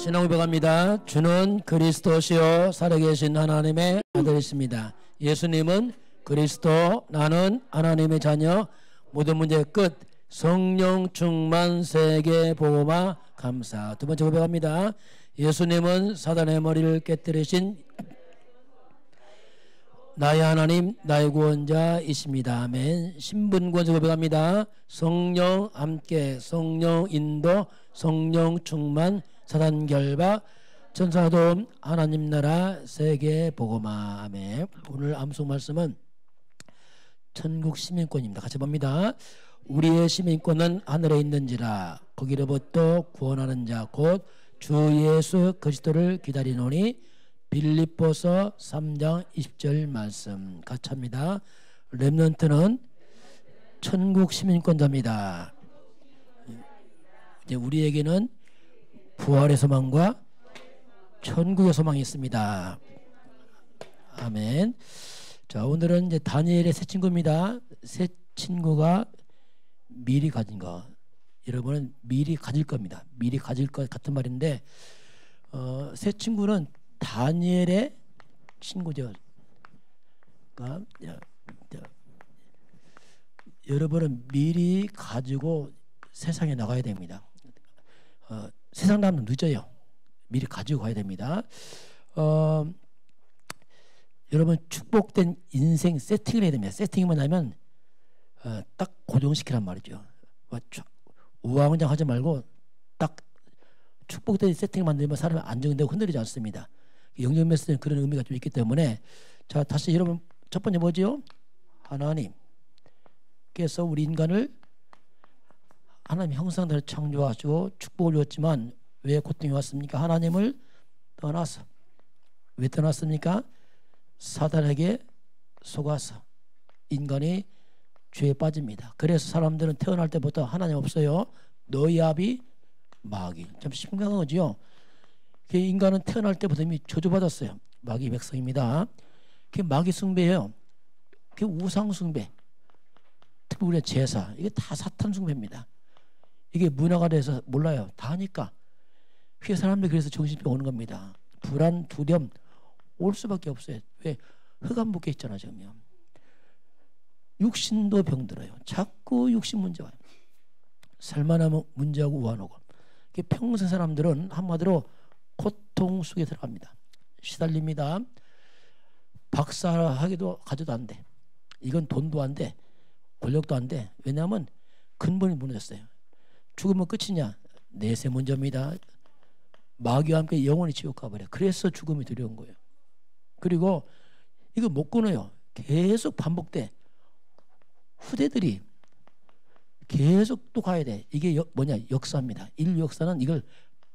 신앙 고백합니다. 주는 그리스도시요 살아계신 하나님의 아들이십니다. 예수님은 그리스도, 나는 하나님의 자녀, 모든 문제의 끝, 성령 충만 세계 복음화 감사. 두 번째 고백합니다. 예수님은 사단의 머리를 깨뜨리신 나의 하나님, 나의 구원자이십니다. 아멘. 신분권자 고백합니다. 성령 함께, 성령 인도, 성령 충만, 사단 결박, 천사도움, 하나님 나라, 세계 복음화. 아멘. 오늘 암송 말씀은 천국 시민권입니다. 같이 봅니다. 우리의 시민권은 하늘에 있는지라 거기로부터 구원하는 자 곧 주 예수 그리스도를 기다리노니. 빌립보서 3장 20절 말씀 같이 합니다. 렘넌트는 천국 시민권자입니다. 이제 우리에게는 부활의 소망과 천국의 소망이 있습니다. 아멘. 자, 오늘은 이제 다니엘의 새 친구입니다. 새 친구가 미리 가진 거. 여러분은 미리 가질 겁니다. 미리 가질 것 같은 말인데, 새 친구는 다니엘의 친구죠. 그러니까 여러분은 미리 가지고 세상에 나가야 됩니다. 세상 나가면 늦어요. 미리 가지고 가야 됩니다. 여러분 축복된 인생 세팅을 해야 됩니다. 세팅이 뭐냐면 딱 고정시키란 말이죠. 우왕좌왕 하지 말고 딱 축복된 세팅을 만들면 사람이 안정되고 흔들리지 않습니다. 영적 메시지는 그런 의미가 좀 있기 때문에, 자, 다시 여러분 첫 번째 뭐지요? 하나님께서 우리 인간을 하나님 형상대로 창조하시고 축복을 주었지만 왜 고통이 왔습니까? 하나님을 떠나서. 왜 떠났습니까? 사단에게 속아서 인간이 죄에 빠집니다. 그래서 사람들은 태어날 때부터 하나님 없어요. 너희 아비 마귀. 참 심각한 거지요. 인간은 태어날 때부터 이미 저주받았어요. 마귀 백성입니다. 그게 마귀 숭배예요. 그게 우상 숭배. 특히 우리의 제사. 이게 다 사탄 숭배입니다. 이게 문화가 돼서 몰라요. 다 하니까. 그게 사람들이 그래서 정신병 오는 겁니다. 불안, 두려움 올 수밖에 없어요. 왜? 흑암 묶여 있잖아 지금. 육신도 병들어요. 자꾸 육신 문제 와요. 살만하면 문제하고 우환하고. 평생 사람들은 한마디로 고통 속에 들어갑니다. 시달립니다. 박사하기도 가져도 안 돼. 이건 돈도 안 돼. 권력도 안 돼. 왜냐하면 근본이 무너졌어요. 죽으면 끝이냐? 내세 문제입니다. 마귀와 함께 영원히 지옥 가버려. 그래서 죽음이 두려운 거예요. 그리고 이거 못 끊어요. 계속 반복돼. 후대들이 계속 또 가야 돼. 이게 뭐냐? 역사입니다. 인류 역사는 이걸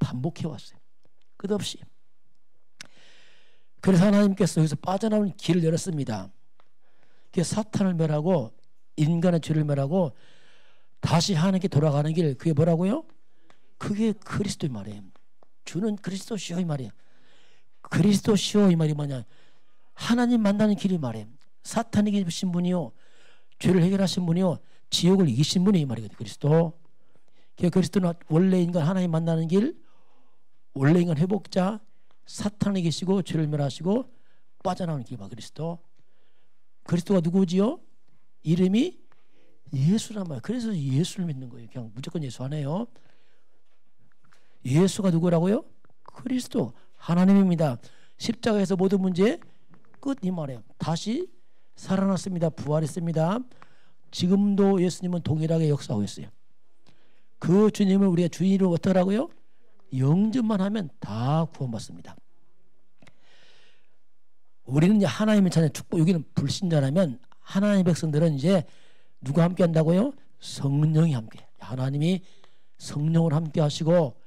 반복해 왔어요. 끝없이. 그래서 하나님께서 여기서 빠져나오는 길을 열었습니다. 그게 사탄을 멸하고 인간의 죄를 멸하고 다시 하나님께 돌아가는 길. 그게 뭐라고요? 그게 그리스도의 말이에요. 주는 그리스도시요 이 말이에요. 그리스도시요 이 말이 뭐냐? 하나님 만나는 길이 말이에요. 사탄이 이기신 분이요, 죄를 해결하신 분이요, 지옥을 이기신 분이 이 말이거든요. 그리스도. 그리스도는 원래 인간 하나님 만나는 길, 원래 인간 회복자, 사탄이 계시고 죄를 멸하시고 빠져나오는 길이 그리스도. 그리스도가 누구지요? 이름이 예수란 말이에요. 그래서 예수를 믿는 거예요. 그냥 무조건 예수 안 해요. 예수가 누구라고요? 그리스도 하나님입니다. 십자가에서 모든 문제 끝 이 말이에요. 다시 살아났습니다. 부활했습니다. 지금도 예수님은 동일하게 역사하고 있어요. 그 주님을 우리가 주인으로 어떠라고요? 영접만 하면 다 구원받습니다. 우리는 이제 하나님의 자녀 축복, 여기는 불신자라면 하나님의 백성들은 이제 누가 함께 한다고요? 성령이 함께. 하나님이 성령을 함께 하시고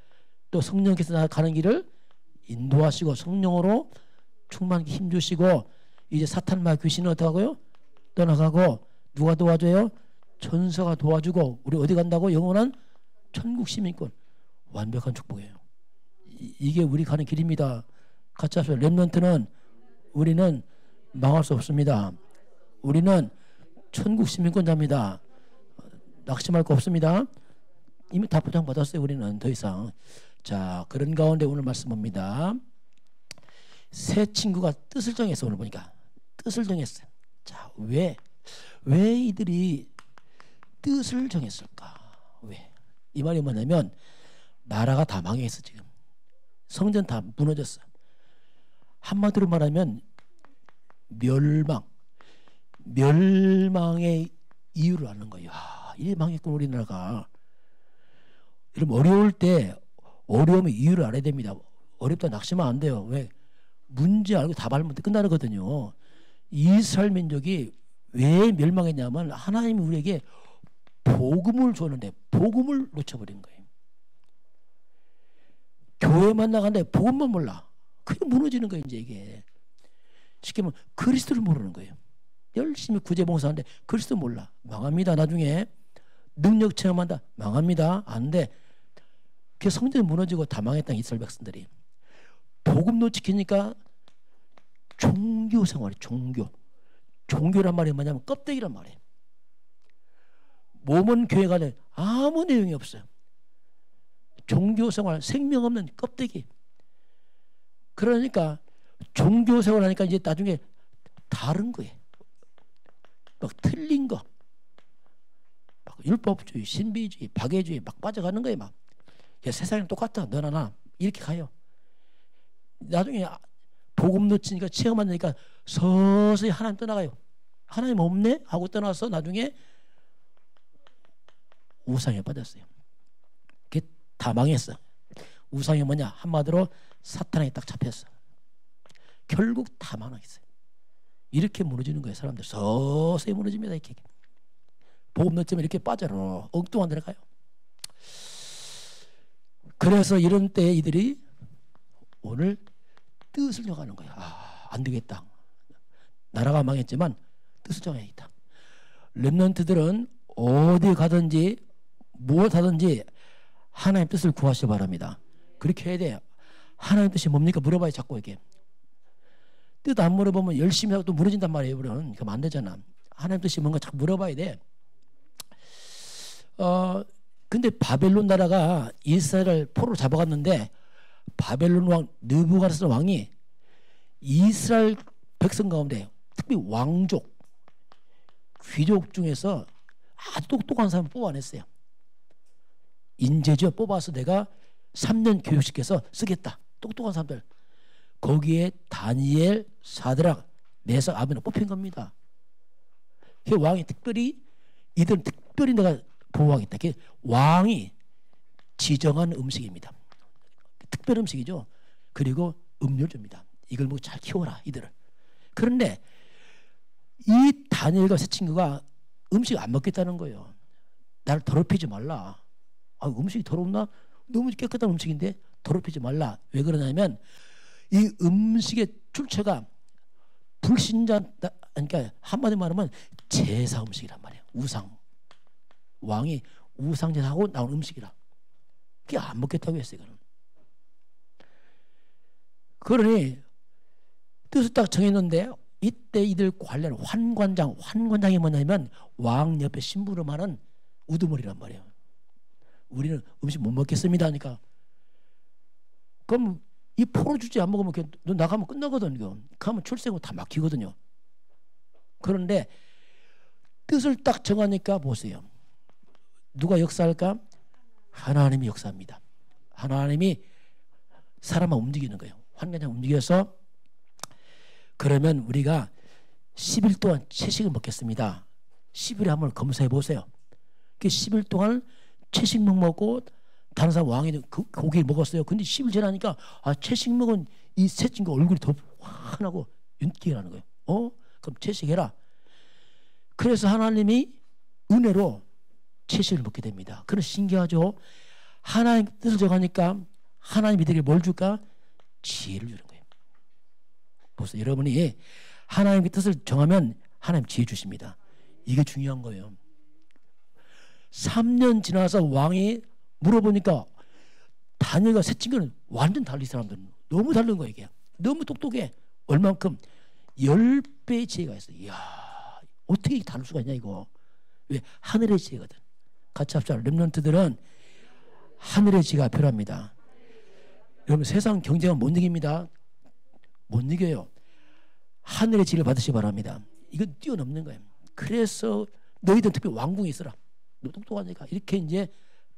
또 성령께서 가는 길을 인도하시고 성령으로 충만하게 힘주시고 이제 사탄과 귀신은 어떻게 하고요? 떠나가고 누가 도와줘요? 천사가 도와주고 우리 어디 간다고? 영원한 천국 시민권. 완벽한 축복이에요. 이게 우리 가는 길입니다. 같이 합시다. 렘넌트는 우리는 망할 수 없습니다. 우리는 천국 시민권자입니다. 낙심할 거 없습니다. 이미 다 보장받았어요. 우리는 더 이상. 자, 그런 가운데 오늘 말씀 봅니다. 세 친구가 뜻을 정했어. 오늘 보니까 뜻을 정했어요. 자, 왜 이들이 뜻을 정했을까? 왜? 이 말이 뭐냐면 나라가 다 망했어. 지금 성전 다 무너졌어. 한마디로 말하면 멸망의 이유를 아는 거예요. 이래 망했군 우리나라가. 여러분 어려울 때 어려움의 이유를 알아야 됩니다. 어렵다 낙심하면 안 돼요. 왜? 문제 알고 답 알면 끝나는 거거든요. 이스라엘 민족이 왜 멸망했냐면 하나님이 우리에게 복음을 줬는데 복음을 놓쳐버린 거예요. 교회만 나가는데 복음만 몰라. 그게 무너지는 거예요. 이제 이게 쉽게 말하면 그리스도를 모르는 거예요. 열심히 구제봉사하는데 그리스도 몰라. 망합니다. 나중에 능력 체험한다. 망합니다. 안 돼. 그 성전이 무너지고 다 망했던 이스라엘 백성들이 복음 놓치니까 종교 생활이 종교란 말이 뭐냐면 껍데기란 말이에요. 몸은 교회 가는 아무 내용이 없어요. 종교 생활 생명 없는 껍데기. 그러니까 종교 생활 하니까 이제 나중에 다른 거예요. 막 틀린 거. 막 율법주의, 신비주의, 박애주의 막 빠져가는 거예요. 막. 야, 세상이랑 똑같아. 너나 나. 이렇게 가요. 나중에 복음 놓치니까 체험 안 되니까 서서히 하나님 떠나가요. 하나님 없네? 하고 떠나서 나중에 우상에 빠졌어요. 그게 다 망했어. 우상이 뭐냐? 한마디로 사탄에게 딱 잡혔어. 결국 다 망했어요. 이렇게 무너지는 거예요. 사람들 서서히 무너집니다. 이렇게 복음 놓치면 이렇게 빠져로 엉뚱한 데로 가요. 그래서 이런 때에 이들이 오늘 뜻을 정하는 거야. 안 되겠다. 나라가 망했지만 뜻을 정해야겠다. 렘넌트들은 어디 가든지 무엇 하든지 하나님 뜻을 구하시기 바랍니다. 그렇게 해야 돼요. 하나님 뜻이 뭡니까? 물어봐야 자꾸 이렇게. 뜻 안 물어보면 열심히 하고 또 무너진단 말이에요. 그럼 안 되잖아. 하나님 뜻이 뭔가 자꾸 물어봐야 돼. 근데 바벨론 나라가 이스라엘을 포로로 잡아갔는데 바벨론 왕 느부갓네살 왕이 이스라엘 백성 가운데 특히 왕족 귀족 중에서 아주 똑똑한 사람을 뽑아냈어요. 인재죠. 뽑아서 내가 3년 교육시켜서 쓰겠다. 똑똑한 사람들. 거기에 다니엘, 사드락, 메삭, 아벤노 뽑힌 겁니다. 그 왕이 특별히 이들은 특별히 내가 보호하겠다. 그 왕이 지정한 음식입니다. 특별 음식이죠. 그리고 음료를 줍니다. 이걸 먹고 잘 키워라 이들을. 그런데 이 다니엘과 세 친구가 음식 안 먹겠다는 거예요. 나를 더럽히지 말라. 음식이 더럽나? 너무 깨끗한 음식인데 더럽히지 말라. 왜 그러냐면 이 음식의 출처가 불신자, 그러니까 한마디 말하면 제사 음식이란 말이에요. 우상. 왕이 우상 제사하고 나온 음식이라. 그게 안 먹겠다고 했어요. 이거는. 그러니 뜻을 딱 정했는데 이때 이들 관련 환관장이 뭐냐면 왕 옆에 심부름 하는 우두머리란 말이에요. 우리는 음식 못 먹겠습니다 하니까 그럼 이 포로 주제 안 먹으면 너 나가면 끝나거든요. 가면 출생은 다 막히거든요. 그런데 뜻을 딱 정하니까 보세요. 누가 역사할까? 하나님이 역사합니다. 하나님이 사람을 움직이는 거예요. 환경을 움직여서 그러면 우리가 10일 동안 채식을 먹겠습니다. 10일에 한번 검사해 보세요. 그 10일 동안 채식 먹고 다른 사람 왕이 고기를 먹었어요. 근데 10일 지나니까 채식 먹은 이 세 친구 얼굴이 더 환하고 윤기가 나는 거예요. 그럼 채식해라. 그래서 하나님이 은혜로 채식을 먹게 됩니다. 그런 신기하죠. 하나님 뜻을 정하니까 하나님이 이들에게 뭘 줄까? 지혜를 주는 거예요. 보세요. 여러분이 하나님의 뜻을 정하면 하나님 지혜 주십니다. 이게 중요한 거예요. 3년 지나서 왕이 물어보니까 다니엘과 세 친구는 완전 달리 사람들은 너무 다른 거예요. 이게. 너무 똑똑해. 얼만큼? 10배의 지혜가 있어요. 이야, 어떻게 다를 수가 있냐 이거. 왜? 하늘의 지혜거든. 같이 합시다. 렘넌트들은 하늘의 지혜가 필요합니다. 여러분 세상 경쟁은 못 이깁니다. 못 이겨요. 하늘의 지혜를 받으시기 바랍니다. 이건 뛰어넘는 거예요. 그래서 너희들은 특히 왕궁에 있어라. 너 똑똑하니까 이렇게 이제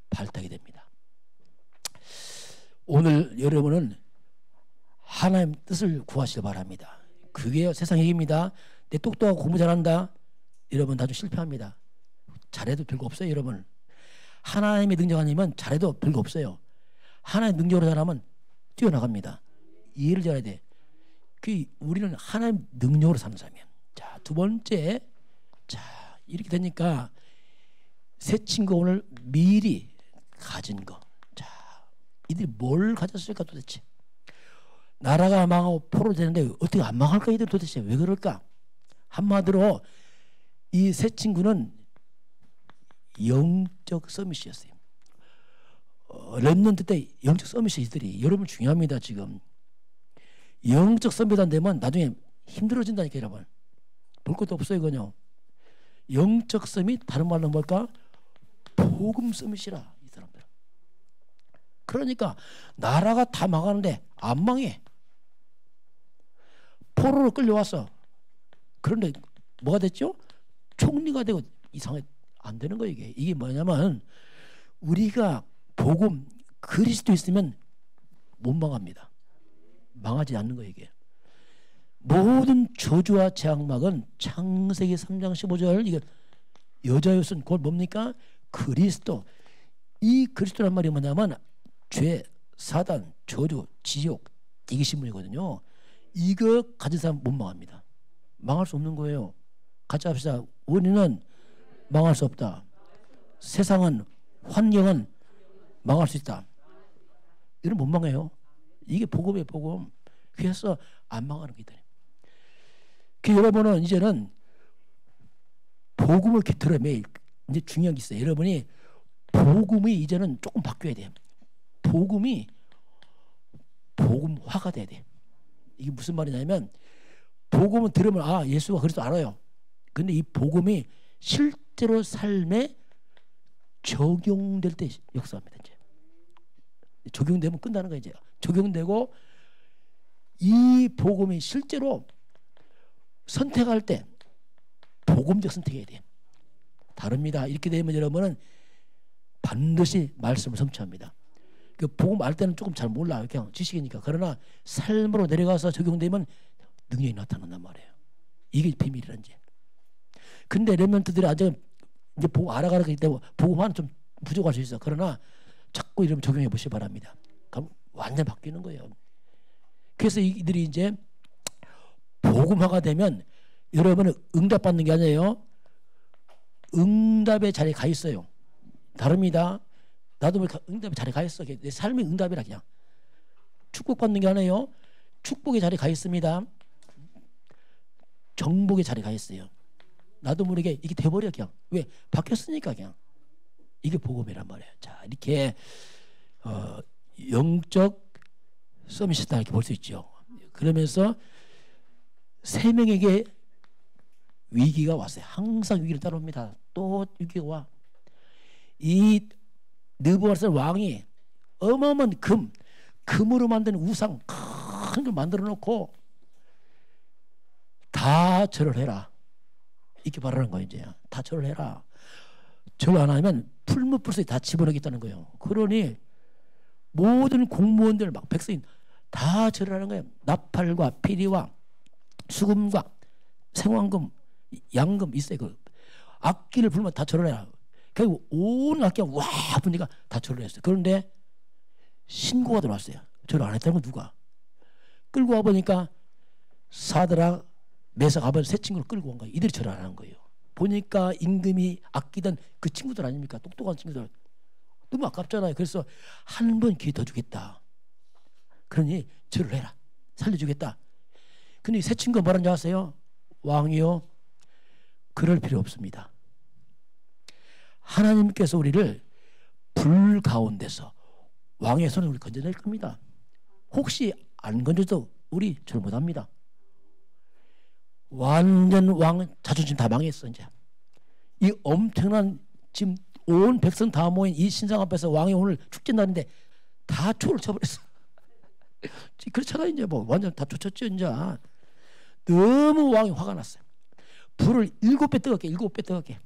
발탁이 됩니다. 오늘 여러분은 하나님 뜻을 구하시기 바랍니다. 그게 세상 얘기입니다. 내 똑똑하고 공부 잘한다. 여러분 나중에 실패합니다. 잘해도 별거 없어요. 여러분 하나님의 능력 아니면 잘해도 별거 없어요. 하나님의 능력으로 잘하면 뛰어나갑니다. 이해를 잘해야 돼. 우리는 하나님 능력으로 사는 사람이에요. 자, 두 번째, 자 이렇게 되니까 새 친구 오늘 미리 가진 거. 자, 이들이 뭘 가졌을까 도대체? 나라가 망하고 포로 되는데 어떻게 안 망할까 이들 도대체 왜 그럴까? 한마디로 이 새 친구는 영적 서밋이었어요. 렘넌트 때 영적 서밋이 이들이 여러분 중요합니다. 지금 영적 서밋 안 되면 나중에 힘들어진다니까 여러분. 볼 것도 없어요 이거요. 영적 서밋 다른 말로 뭘까? 복음 서밋이라 이 사람들. 그러니까 나라가 다 망하는데 안 망해. 포로로 끌려왔어. 그런데 뭐가 됐죠? 총리가 되고 이상하게 안 되는 거예요 이게. 이게 뭐냐면 우리가 복음 그리스도 있으면 못 망합니다. 망하지 않는 거예요 이게. 모든 저주와 재앙막은 창세기 3장 15절 이게 여자였은 그걸 뭡니까? 그리스도. 이 그리스도란 말이 뭐냐면 죄, 사단, 저주, 지옥 이게 신문이거든요. 이거 가진 사람 못 망합니다. 망할 수 없는 거예요. 같이 합시다. 우리는 망할 수 없다. 세상은 환경은 망할 수 있다. 이런 못 망해요. 이게 복음이에요 복음. 그래서 안 망하는 게 있다. 그 여러분은 이제는 복음을 들어야 매일 이제 중요한 게 있어요. 여러분이 복음이 이제는 조금 바뀌어야 돼요. 복음이 복음화가 돼야 돼. 이게 무슨 말이냐면 복음은 들으면 아 예수가 그리스도 알아요. 근데 이 복음이 실제로 삶에 적용될 때 역사합니다. 이제 적용되면 끝나는 거예요. 이제 적용되고 이 복음이 실제로 선택할 때 복음적 선택해야 돼요. 다릅니다. 이렇게 되면 여러분은 반드시 말씀을 성취합니다. 그 복음 알 때는 조금 잘 몰라요. 그냥 지식이니까. 그러나 삶으로 내려가서 적용되면 능력이 나타난단 말이에요. 이게 비밀이란지. 근데 렘넌트들이 아직 이제 복음 알아가기 때문에 복음만 좀 부족할 수 있어. 그러나 자꾸 이러면 적용해 보시기 바랍니다. 그럼 완전 바뀌는 거예요. 그래서 이들이 이제 복음화가 되면 여러분은 응답받는 게 아니에요. 응답의 자리에 가 있어요. 다릅니다. 나도 응답의 자리에 가 있어. 내 삶이 응답이라 그냥. 축복받는 게 아니에요. 축복의 자리에 가 있습니다. 정복의 자리에 가 있어요. 나도 모르게 이게 돼버려 그냥. 왜? 바뀌었으니까 그냥. 이게 복음이란 말이에요. 자 이렇게 영적 서밋이다 이렇게 볼 수 있죠. 그러면서 세 명에게 위기가 왔어요. 항상 위기를 따라옵니다. 또 위기가 와. 이 느부갓네살 왕이 어마어마한 금으로 만든 우상 큰 걸 만들어 놓고 다 절을 해라. 이렇게 말하는 거예요. 이제 다 절을 해라. 절 안 하면 풀무불소에 다 집어넣겠다는 거예요. 그러니 모든 공무원들 막 백성이 다 절을 하는 거예요. 나팔과 피리와 수금과 생황금, 양금 있어요. 그 악기를 불면 다 절을 해라. 결국 온 악기가 와 보니까 다 절을 했어요. 그런데 신고가 들어왔어요. 절을 안 했다는 건 누가? 끌고 와 보니까 사드락, 메삭, 아벤 세 친구를 끌고 온 거예요. 이들이 절을 안 하는 거예요. 보니까 임금이 아끼던 그 친구들 아닙니까? 똑똑한 친구들. 너무 아깝잖아요. 그래서 한 번 기회 더 주겠다. 그러니 절을 해라. 살려주겠다. 근데 이 세 친구가 뭐라는지 아세요? 왕이요. 그럴 필요 없습니다. 하나님께서 우리를 불 가운데서 왕의 손을 우리 건져낼 겁니다. 혹시 안 건져도 우리 절 못합니다. 완전 왕 자존심 다 망했어 이제. 이 엄청난 지금 온 백성 다 모인 이 신상 앞에서 왕이 오늘 축제 날인데 다 초를 쳐버렸어. 그렇잖아. 이제 뭐 완전 다 쫓았죠. 이제 너무 왕이 화가 났어요. 불을 7배 뜨겁게 7배 뜨겁게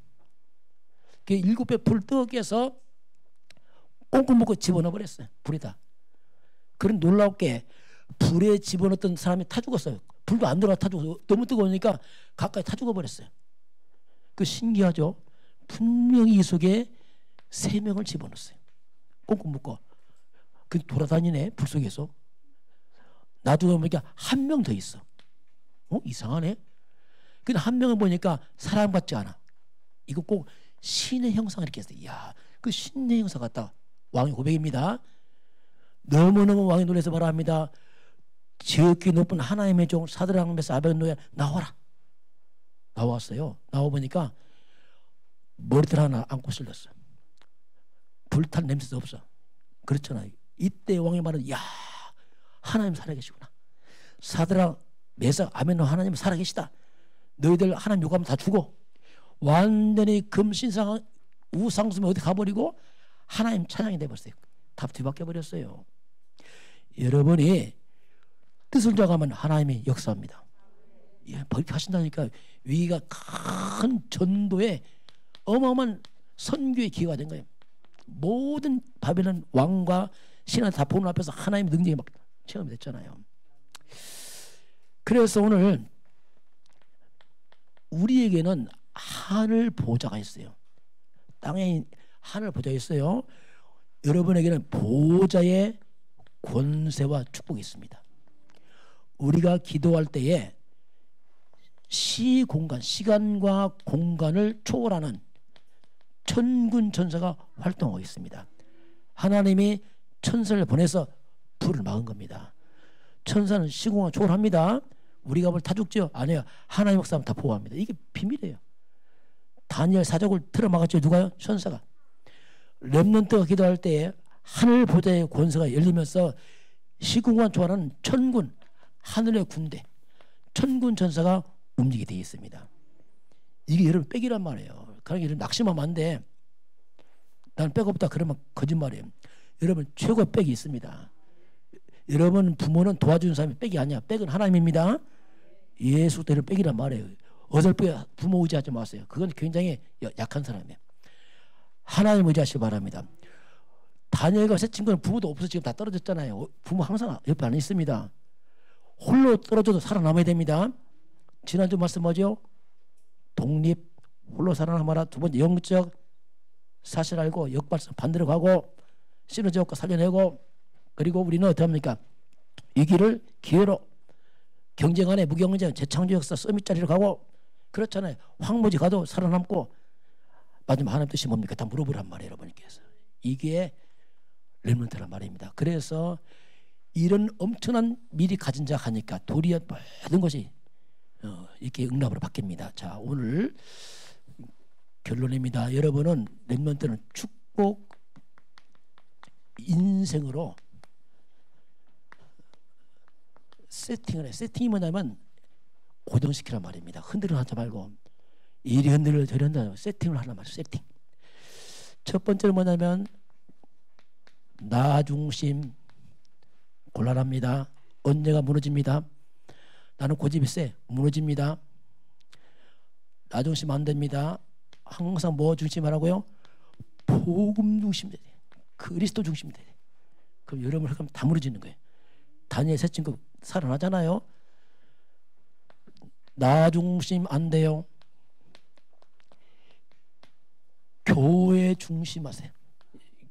그 7배 불 뜨겁게 해서 꽁꽁 묶고 집어넣어 버렸어요. 불에다. 그런 놀랍게 불에 집어넣었던 사람이 타 죽었어요. 불도 안 들어가 타 죽었어요. 너무 뜨거우니까 가까이 타 죽어 버렸어요. 그 신기하죠. 분명히 이 속에 3명을 집어넣었어요. 꽁꽁 묶어. 그 돌아다니네 불 속에서. 나중에 보니까 한 명 더 있어. 이상하네. 근데 한 명을 보니까 사람 같지 않아. 이거 꼭 신의 형상을 이렇게 했어요. 이야, 그 신의 형상 같다. 왕의 고백입니다. 너무너무 왕이 놀라서 뭐라 합니다. 지극히 높은 하나님의 종 사드락 메삭 아벳노고야 나와라. 나왔어요. 나와보니까 머리털 하나 안고 실렸어. 불탄 냄새도 없어. 그렇잖아요. 이때 왕의 말은 야, 하나님 살아계시구나. 사드락 메삭 아벳노고 하나님은 살아계시다. 너희들 하나님 요구하면 다 죽어. 완전히 금신상 우상숭배 어디 가버리고 하나님 찬양이 돼버렸어요. 다 뒤바뀌어 버렸어요. 여러분이 뜻을 정하면 하나님이 역사합니다. 예, 그렇게 하신다니까. 위기가 큰 전도에 어마어마한 선교의 기회가 된 거예요. 모든 바벨론 왕과 신하 다 보는 앞에서 하나님의 능력이 막 체험이 됐잖아요. 그래서 오늘 우리에게는 하늘 보좌가 있어요. 땅에 하늘 보좌가 있어요. 여러분에게는 보좌의 권세와 축복이 있습니다. 우리가 기도할 때에 시공간, 시간과 공간을 초월하는 천군 천사가 활동하고 있습니다. 하나님이 천사를 보내서 불을 막은 겁니다. 천사는 시공간 초월합니다. 우리가 뭘 다 죽죠? 아니에요. 하나님 역사하면 다 보호합니다. 이게 비밀이에요. 다니엘 사족을 틀어막았죠. 누가요? 천사가. 렘넌트가 기도할 때에 하늘 보좌의 권세가 열리면서 시공간 초월하는 천군, 하늘의 군대, 천군 천사가 움직이게 되어 있습니다. 이게 여러분 빽이란 말이에요. 그러니까 여러분 낙심하면 안 돼. 나는 빽 없다 그러면 거짓말이에요. 여러분 최고의 빽이 있습니다. 여러분 부모는 도와주는 사람이 빽이 아니야. 빽은 하나님입니다. 예수 때를 빽이란 말이에요. 어설프게 부모 의지하지 마세요. 그건 굉장히 약한 사람이에요. 하나님 의지하시기 바랍니다. 다니엘과 세 친구는 부모도 없어서 지금 다 떨어졌잖아요. 부모 항상 옆에 안 있습니다. 홀로 떨어져도 살아남아야 됩니다. 지난주 말씀 뭐죠? 독립, 홀로 살아남아라. 두 번째 영적 사실 알고 역발상 반대로 가고 시너지 효과 살려내고 그리고 우리는 어떻게 합니까? 위기를 기회로 경쟁 안에 무경쟁 재창조 역사 서밋 자리로 가고 그렇잖아요. 황무지 가도 살아남고 마지막 하나님 뜻이 뭡니까? 다 물어보란 말이에요. 여러분께서. 이게 렘넌트란 말입니다. 그래서 이런 엄청난 미리 가진 자 하니까 도리어 모든 것이 이렇게 응답으로 바뀝니다. 자, 오늘 결론입니다. 여러분은 렘넌트는 축복 인생으로 세팅을 해. 세팅이 뭐냐면 고정시키란 말입니다. 흔들어 하지 말고 이리 흔들어 저리 흔들어 세팅을 하란 말이에요. 세팅. 첫 번째는 뭐냐면 나 중심 곤란합니다. 언제가 무너집니다. 나는 고집이 세. 무너집니다. 나 중심 안 됩니다. 항상 뭐 중심하라고요? 복음 중심 돼야 돼. 그리스도 중심 돼야 돼. 그럼 여러분 그럼 다 무너지는 거예요. 다니엘 세 친구 살아나잖아요. 나 중심 안 돼요. 교회 중심하세요.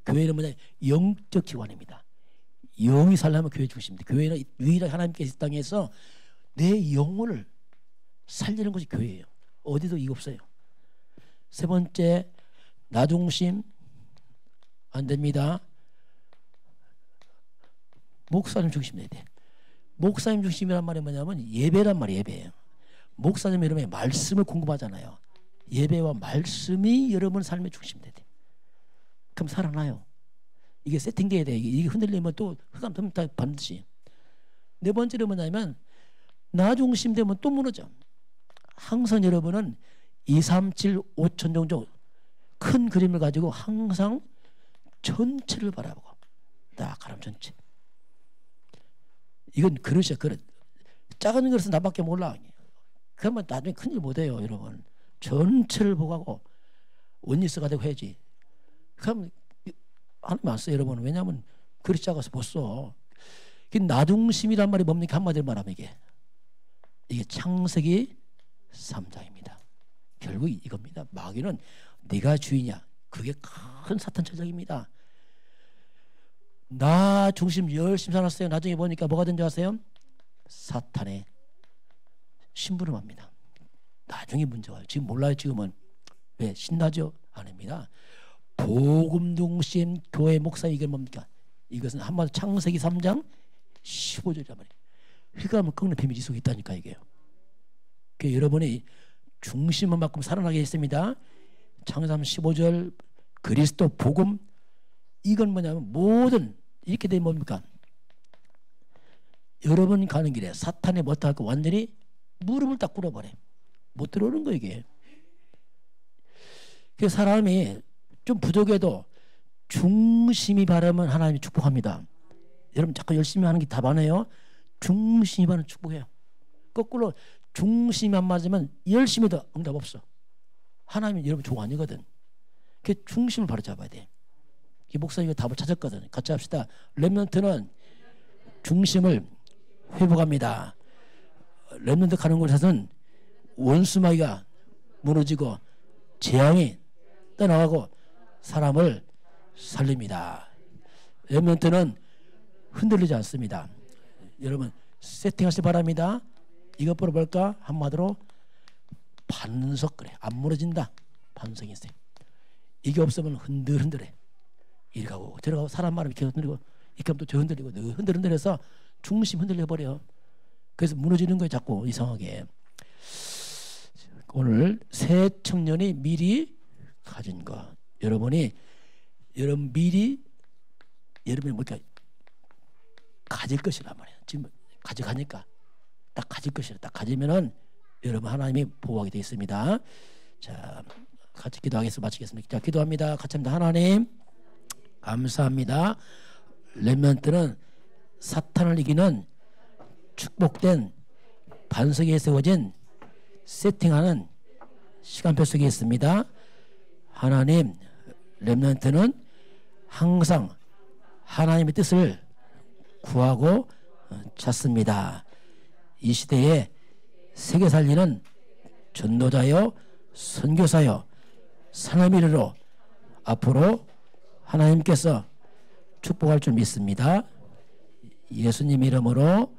교회는 뭐냐? 영적 기관입니다. 영이 살려면 교회 중심입니다. 교회는 유일하게 하나님께서 이 땅에서 내 영혼을 살리는 것이 교회예요. 어디도 이거 없어요. 세 번째, 나 중심 안 됩니다. 목사님 중심 돼야 돼. 목사님 중심이란 말이 뭐냐면 예배란 말이 예배예요. 목사님 여러분의 말씀을 궁금하잖아요. 예배와 말씀이 여러분 삶의 중심 돼야 돼. 그럼 살아나요. 이게 세팅돼야 돼. 이게 흔들리면 또 흑암 듭니다. 반드시. 네 번째로 뭐냐면 나 중심 되면 또 무너져. 항상 여러분은 2, 3, 7, 5천 정도 큰 그림을 가지고 항상 전체를 바라보고 딱 하나님 전체. 이건 그릇이야, 그릇. 작은 그릇은 나밖에 몰라. 그러면 나중에 큰일 못해요, 여러분. 전체를 보고 하고 원리 써가지고 해야지. 그러면 하나님 안 써, 여러분. 왜냐하면 그릇이 작아서 못 써. 나중심이란 말이 뭡니까? 한마디로 말하면 이게 창세기 3장입니다. 결국 이겁니다. 마귀는 네가 주인이야. 그게 큰 사탄 전략입니다. 나 중심 열심히 살았어요. 나중에 보니까 뭐가 된 줄 아세요? 사탄의 심부름합니다. 나중에 문제가 와요. 지금 몰라요. 지금은. 왜? 신나죠? 아닙니다. 복음 중심 교회 목사 이게 뭡니까? 이것은 한마디로 창세기 3장 15절이란 말이에요. 휘감을 꺾는 비밀이 속에 있다니까 이게요. 그러니까 여러분이 중심을 만큼 살아나게 했습니다. 창세기 3장 15절 그리스도 복음 이건 뭐냐면 모든 이렇게 되면 뭡니까? 여러분 가는 길에 사탄이 못하고 완전히 무릎을 딱 꿇어버려. 못 들어오는 거 이게. 그 사람이 좀 부족해도 중심이 바르면 하나님이 축복합니다. 여러분 자꾸 열심히 하는 게 답 아니에요. 중심이 바르면 축복해요. 거꾸로 중심이 안 맞으면 열심히 도 응답 없어. 하나님이 여러분 종 아니거든. 그 중심을 바로 잡아야 돼. 이 목사님이 답을 찾았거든. 같이 합시다. 렘넌트는 중심을 회복합니다. 렘넌트 가는 곳에서는 원수마귀가 무너지고 재앙이 떠나가고 사람을 살립니다. 렘넌트는 흔들리지 않습니다. 여러분 세팅하시기 바랍니다. 이것 보러 볼까? 한마디로 반석 그래. 안 무너진다. 반석이 있어요. 이게 없으면 흔들흔들해. 이리 가고 들어가고 사람 말하면 이렇게 흔들리고 이렇게 하면 또 저 흔들리고 흔들흔들해서 중심 흔들려버려. 그래서 무너지는 거예요. 자꾸 이상하게. 오늘 새 청년이 미리 가진 거. 여러분 미리 여러분이 뭐니까 가질 것이란 말이에요. 지금 가져가니까 딱 가질 것이라. 딱 가지면은 여러분 하나님이 보호하게 되어 있습니다. 자, 같이 기도하겠습니다. 마치겠습니다. 자, 기도합니다. 같이 합니다. 하나님 감사합니다. 렘넌트는 사탄을 이기는 축복된 반석에 세워진 세팅하는 시간표 속에 있습니다. 하나님 렘넌트는 항상 하나님의 뜻을 구하고 찾습니다. 이 시대에 세계 살리는 전도자요 선교사요 사람이로 앞으로 하나님께서 축복할 줄 믿습니다. 예수님 이름으로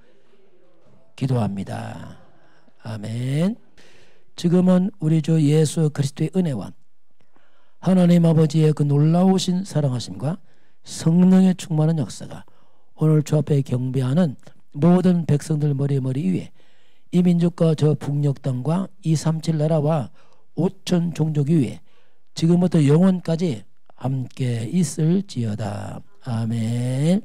기도합니다. 아멘. 지금은 우리 주 예수 그리스도의 은혜와 하나님 아버지의 그 놀라우신 사랑하심과 성령의 충만한 역사가 오늘 주 앞에 경배하는 모든 백성들 머리 위에 이 민족과 저 북녘 땅과 237 나라와 5천 종족 위에 지금부터 영원까지 함께 있을지어다. 아멘.